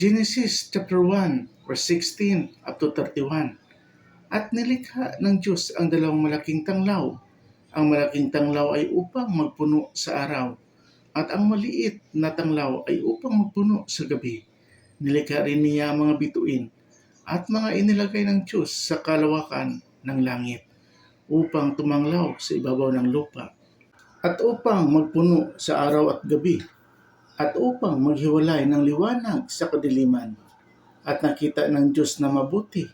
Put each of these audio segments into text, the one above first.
Genesis chapter 1, verse 16 up to 31. At nilikha ng Diyos ang dalawang malaking tanglaw. Ang malaking tanglaw ay upang magpuno sa araw, at ang maliit na tanglaw ay upang magpuno sa gabi. Nilikha rin niya ang mga bituin at mga inilagay ng Diyos sa kalawakan ng langit upang tumanglaw sa ibabaw ng lupa at upang magpuno sa araw at gabi at upang maghiwalay ng liwanag sa kadiliman. At nakita ng Diyos na mabuti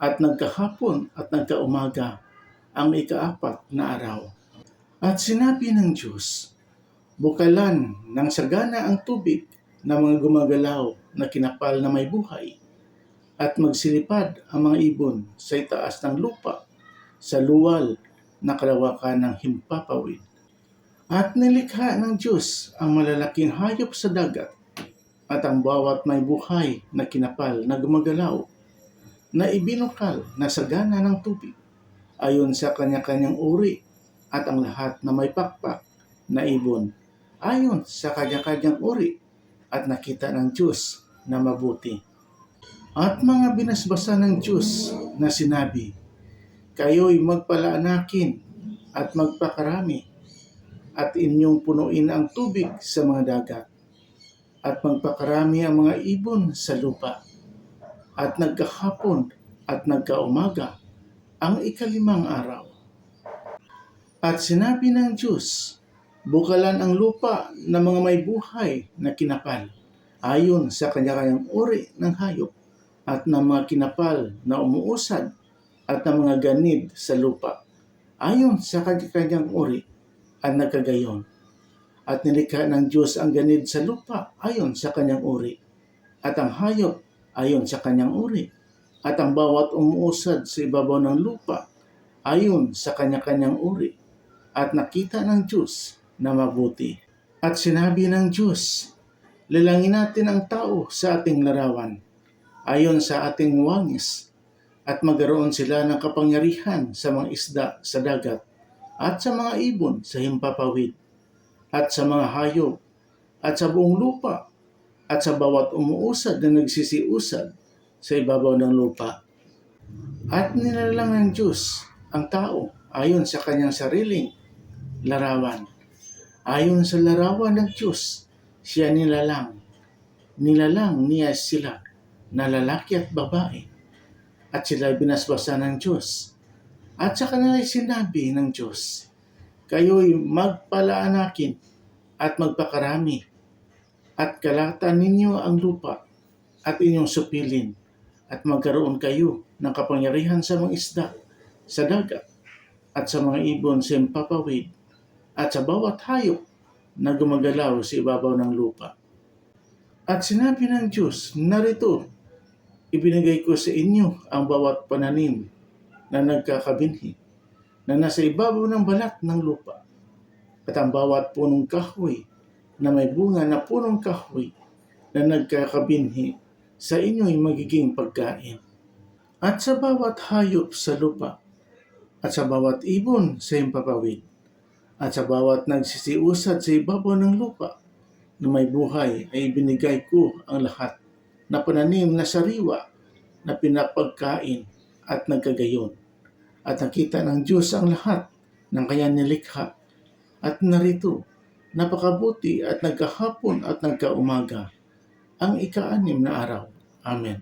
at nagkahapon at nagkaumaga ang ikaapat na araw. At sinabi ng Diyos, bukalan ng sagana ang tubig na mga gumagalaw na kinapal na may buhay, at magsilipad ang mga ibon sa itaas ng lupa, sa luwal na kalawakan ng himpapawid. At nilikha ng Diyos ang malalaking hayop sa dagat at ang bawat may buhay na kinapal na gumagalaw, na ibinukal na sagana ng tubig, ayon sa kanya-kanyang uri, at ang lahat na may pakpak na ibon, ayon sa kanya-kanyang uri, at nakita ng Diyos na mabuti. At mga binasbasa ng Diyos na sinabi, kayo'y magpalaanakin at magpakarami, at inyong punuin ang tubig sa mga dagat, at magpakarami ang mga ibon sa lupa. At nagkahapon at nagkaumaga ang ikalimang araw. At sinabi ng Diyos, bukalan ang lupa ng mga may buhay na kinapal, ayon sa kanya-kanyang uri ng hayop, at ng mga kinapal na umuusad, at ng mga ganid sa lupa, ayon sa kanya-kanyang uri, at nagkagayon. At nilikha ng Diyos ang ganid sa lupa ayon sa kanyang uri, at ang hayop ayon sa kanyang uri, at ang bawat umuusad sa ibabaw ng lupa ayon sa kanya-kanyang uri. At nakita ng Diyos na mabuti. At sinabi ng Diyos, lalangin natin ang tao sa ating larawan, ayon sa ating wangis, at magkaroon sila ng kapangyarihan sa mga isda sa dagat, at sa mga ibon sa himpapawid, at sa mga hayop, at sa buong lupa, at sa bawat umuusad na nagsisiusad sa ibabaw ng lupa. At nilalang ng Diyos ang tao ayon sa kanyang sariling larawan. Ayon sa larawan ng Diyos, siya nilalang. Nilalang niya sila na lalaki at babae, at sila binasbasa ng Diyos. At sa kanila'y sinabi ng Diyos, kayo'y magpalaanakin at magpakarami, at kalatan ninyo ang lupa at inyong supilin, at magkaroon kayo ng kapangyarihan sa mga isda sa dagat, at sa mga ibon sa himpapawid, at sa bawat hayop na gumagalaw sa ibabaw ng lupa. At sinabi ng Diyos, narito, ibinigay ko sa inyo ang bawat pananim na nagkakabinhi, na nasa ibabaw ng balat ng lupa, at ang bawat punong kahoy na may bunga na punong kahoy na nagkakabinhi sa inyo'y magiging pagkain. At sa bawat hayop sa lupa, at sa bawat ibon sa himpapawid, at sa bawat nagsisiusad sa ibabaw ng lupa na may buhay, ay ibinigay ko ang lahat na pananim na sariwa na pinapagkain, at nagkagayon. At nakita ng Diyos ang lahat ng kanyang nilikha, at narito, napakabuti, at nagkahapon at nagkaumaga ang ika-6 na araw. Amen.